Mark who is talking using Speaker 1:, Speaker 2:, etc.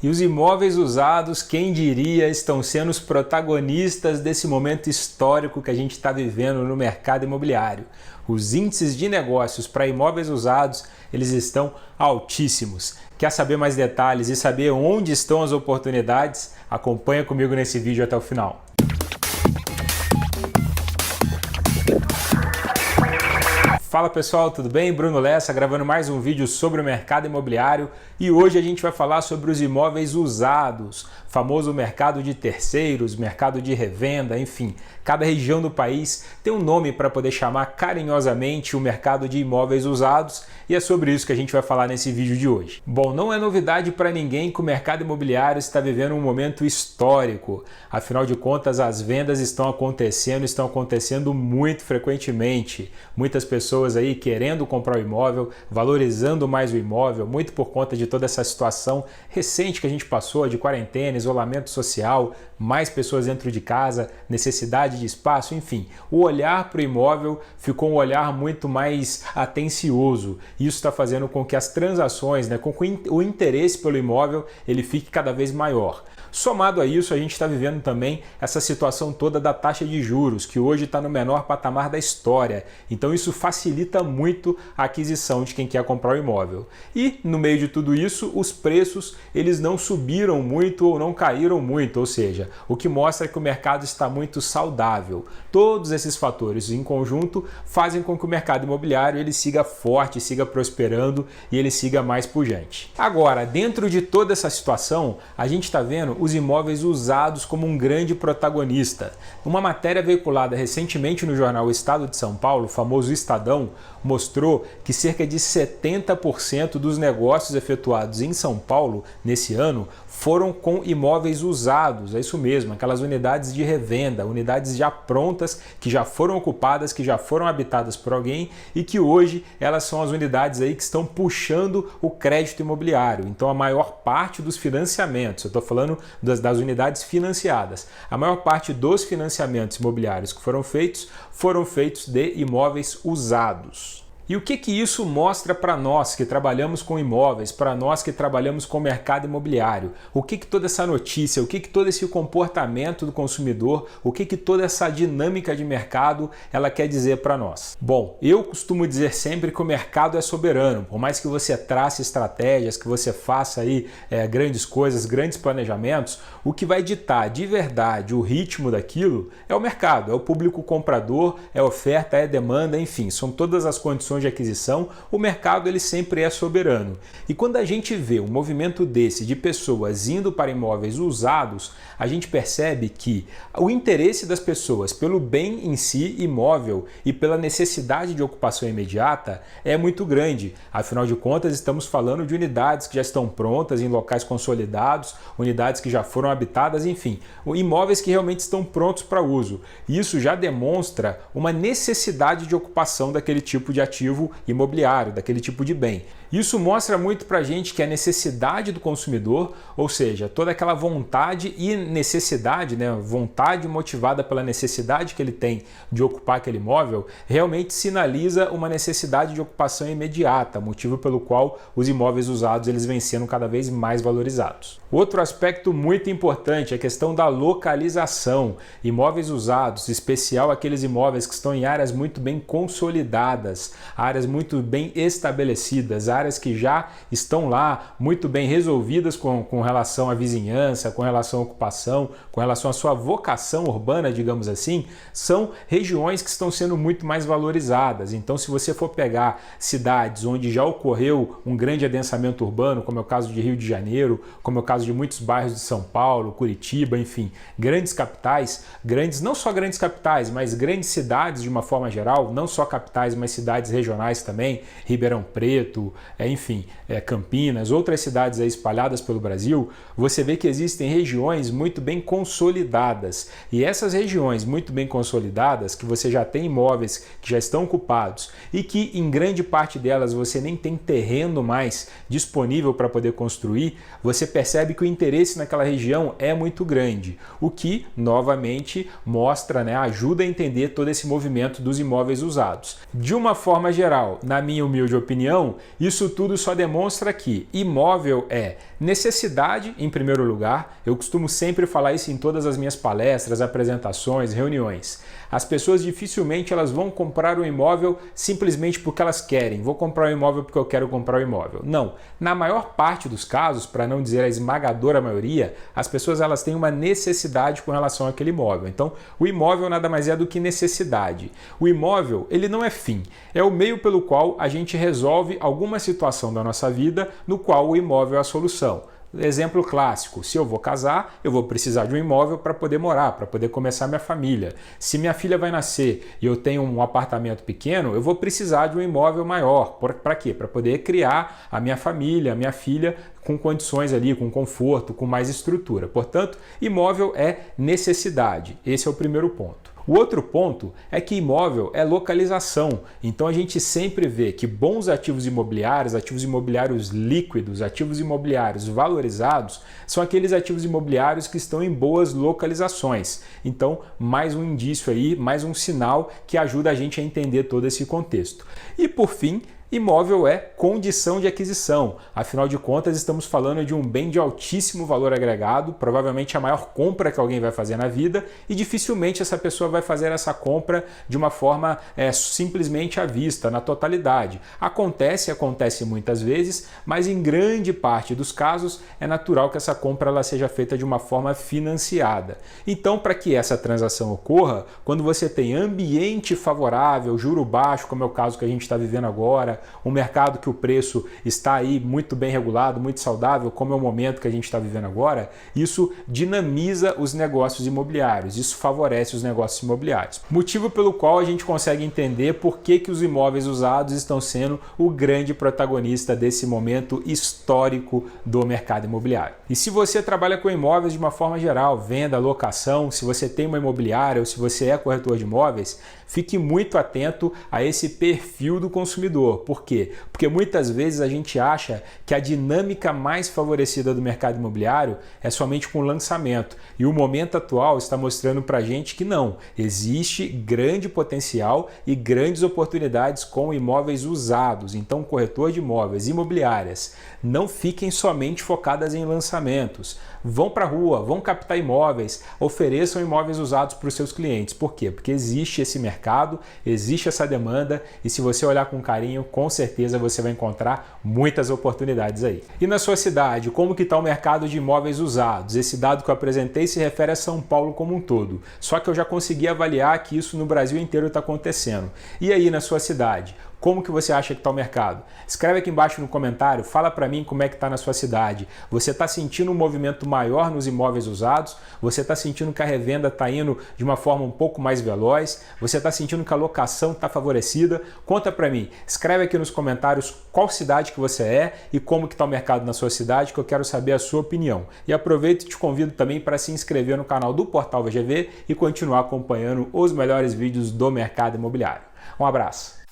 Speaker 1: E os imóveis usados, quem diria, estão sendo os protagonistas desse momento histórico que a gente está vivendo no mercado imobiliário. Os índices de negócios para imóveis usados, eles estão altíssimos. Quer saber mais detalhes e saber onde estão as oportunidades? Acompanha comigo nesse vídeo até o final. Fala pessoal, tudo bem? Bruno Lessa gravando mais um vídeo sobre o mercado imobiliário e hoje a gente vai falar sobre os imóveis usados, famoso mercado de terceiros, mercado de revenda, enfim. Cada região do país tem um nome para poder chamar carinhosamente o mercado de imóveis usados e é sobre isso que a gente vai falar nesse vídeo de hoje. Bom, não é novidade para ninguém que o mercado imobiliário está vivendo um momento histórico. Afinal de contas, as vendas estão acontecendo muito frequentemente. Muitas pessoas aí querendo comprar o imóvel, valorizando mais o imóvel, muito por conta de toda essa situação recente que a gente passou de quarentena, isolamento social, mais pessoas dentro de casa, necessidade de espaço, enfim. O olhar para o imóvel ficou um olhar muito mais atencioso. Isso está fazendo com que as transações, com que o interesse pelo imóvel ele fique cada vez maior. Somado a isso, a gente está vivendo também essa situação toda da taxa de juros, que hoje está no menor patamar da história. Então isso facilita muito a aquisição de quem quer comprar o imóvel. E no meio de tudo isso, os preços eles não subiram muito ou não caíram muito, ou seja, o que mostra que o mercado está muito saudável. Todos esses fatores em conjunto fazem com que o mercado imobiliário ele siga forte, siga prosperando e ele siga mais pujante. Agora, dentro de toda essa situação, a gente está vendo os imóveis usados como um grande protagonista. Uma matéria veiculada recentemente no jornal Estado de São Paulo, o famoso Estadão, mostrou que cerca de 70% dos negócios efetuados em São Paulo nesse ano foram com imóveis usados, é isso mesmo, aquelas unidades de revenda, unidades já prontas, que já foram ocupadas, que já foram habitadas por alguém e que hoje elas são as unidades aí que estão puxando o crédito imobiliário. Então a maior parte dos financiamentos, eu estou falando das unidades financiadas, a maior parte dos financiamentos imobiliários que foram feitos de imóveis usados. E o que isso mostra para nós que trabalhamos com imóveis, para nós que trabalhamos com o mercado imobiliário? O que toda essa notícia, o que todo esse comportamento do consumidor, o que toda essa dinâmica de mercado ela quer dizer para nós? Bom, eu costumo dizer sempre que o mercado é soberano. Por mais que você trace estratégias, que você faça aí grandes coisas, grandes planejamentos, o que vai ditar de verdade o ritmo daquilo é o mercado, é o público comprador, é a oferta, é a demanda, enfim, são todas as condições de aquisição, o mercado ele sempre é soberano. E quando a gente vê um movimento desse de pessoas indo para imóveis usados, a gente percebe que o interesse das pessoas pelo bem em si imóvel e pela necessidade de ocupação imediata é muito grande. Afinal de contas, estamos falando de unidades que já estão prontas em locais consolidados, unidades que já foram habitadas, enfim, imóveis que realmente estão prontos para uso. Isso já demonstra uma necessidade de ocupação daquele tipo de ativo imobiliário, daquele tipo de bem. Isso mostra muito para a gente que a necessidade do consumidor, ou seja, toda aquela vontade e necessidade, vontade motivada pela necessidade que ele tem de ocupar aquele imóvel, realmente sinaliza uma necessidade de ocupação imediata, motivo pelo qual os imóveis usados eles vêm sendo cada vez mais valorizados. Outro aspecto muito importante é a questão da localização. Imóveis usados, em especial aqueles imóveis que estão em áreas muito bem consolidadas, áreas muito bem estabelecidas, áreas que já estão lá muito bem resolvidas com relação à vizinhança, com relação à ocupação, com relação à sua vocação urbana, digamos assim, são regiões que estão sendo muito mais valorizadas. Então, se você for pegar cidades onde já ocorreu um grande adensamento urbano, como é o caso de Rio de Janeiro, como é o caso de muitos bairros de São Paulo, Curitiba, enfim, grandes capitais, não só grandes capitais, mas grandes cidades de uma forma geral, não só capitais, mas cidades regionais também, Ribeirão Preto, Campinas, outras cidades aí espalhadas pelo Brasil, você vê que existem regiões muito bem consolidadas. E essas regiões muito bem consolidadas, que você já tem imóveis que já estão ocupados e que em grande parte delas você nem tem terreno mais disponível para poder construir, você percebe que o interesse naquela região é muito grande, o que novamente mostra, ajuda a entender todo esse movimento dos imóveis usados. De uma forma geral, na minha humilde opinião, isso Isso tudo só demonstra que imóvel é necessidade em primeiro lugar. Eu costumo sempre falar isso em todas as minhas palestras, apresentações, reuniões. As pessoas dificilmente elas vão comprar um imóvel simplesmente porque elas querem. Vou comprar um imóvel porque eu quero comprar um imóvel. Não. Na maior parte dos casos, para não dizer a esmagadora maioria, as pessoas elas têm uma necessidade com relação àquele imóvel. Então, o imóvel nada mais é do que necessidade. O imóvel, ele não é fim. É o meio pelo qual a gente resolve alguma situação da nossa vida no qual o imóvel é a solução. Exemplo clássico, se eu vou casar, eu vou precisar de um imóvel para poder morar, para poder começar minha família. Se minha filha vai nascer e eu tenho um apartamento pequeno, eu vou precisar de um imóvel maior. Para quê? Para poder criar a minha família, a minha filha com condições ali, com conforto, com mais estrutura. Portanto, imóvel é necessidade. Esse é o primeiro ponto. O outro ponto é que imóvel é localização. Então a gente sempre vê que bons ativos imobiliários líquidos, ativos imobiliários valorizados, são aqueles ativos imobiliários que estão em boas localizações. Então, mais um indício aí, mais um sinal que ajuda a gente a entender todo esse contexto. E por fim, imóvel é condição de aquisição. Afinal de contas, estamos falando de um bem de altíssimo valor agregado, provavelmente a maior compra que alguém vai fazer na vida, e dificilmente essa pessoa vai fazer essa compra de uma forma simplesmente à vista, na totalidade. Acontece muitas vezes, mas em grande parte dos casos é natural que essa compra ela seja feita de uma forma financiada. Então, para que essa transação ocorra, quando você tem ambiente favorável, juro baixo, como é o caso que a gente está vivendo agora, um mercado que o preço está aí muito bem regulado, muito saudável, como é o momento que a gente está vivendo agora, isso dinamiza os negócios imobiliários, isso favorece os negócios imobiliários. Motivo pelo qual a gente consegue entender por que os imóveis usados estão sendo o grande protagonista desse momento histórico do mercado imobiliário. E se você trabalha com imóveis de uma forma geral, venda, locação, se você tem uma imobiliária ou se você é corretor de imóveis, fique muito atento a esse perfil do consumidor. Por quê? Porque muitas vezes a gente acha que a dinâmica mais favorecida do mercado imobiliário é somente com o lançamento. E o momento atual está mostrando para a gente que não. Existe grande potencial e grandes oportunidades com imóveis usados. Então, corretor de imóveis, imobiliárias, não fiquem somente focadas em lançamentos. Vão para a rua, vão captar imóveis, ofereçam imóveis usados para os seus clientes. Por quê? Porque existe esse mercado, existe essa demanda e se você olhar com carinho, com certeza você vai encontrar muitas oportunidades aí. E na sua cidade, como que está o mercado de imóveis usados? Esse dado que eu apresentei se refere a São Paulo como um todo. Só que eu já consegui avaliar que isso no Brasil inteiro está acontecendo. E aí na sua cidade? Como que você acha que está o mercado? Escreve aqui embaixo no comentário, fala para mim como é que está na sua cidade. Você está sentindo um movimento maior nos imóveis usados? Você está sentindo que a revenda está indo de uma forma um pouco mais veloz? Você está sentindo que a locação está favorecida? Conta para mim. Escreve aqui nos comentários qual cidade que você é e como que está o mercado na sua cidade, que eu quero saber a sua opinião. E aproveito e te convido também para se inscrever no canal do Portal VGV e continuar acompanhando os melhores vídeos do mercado imobiliário. Um abraço!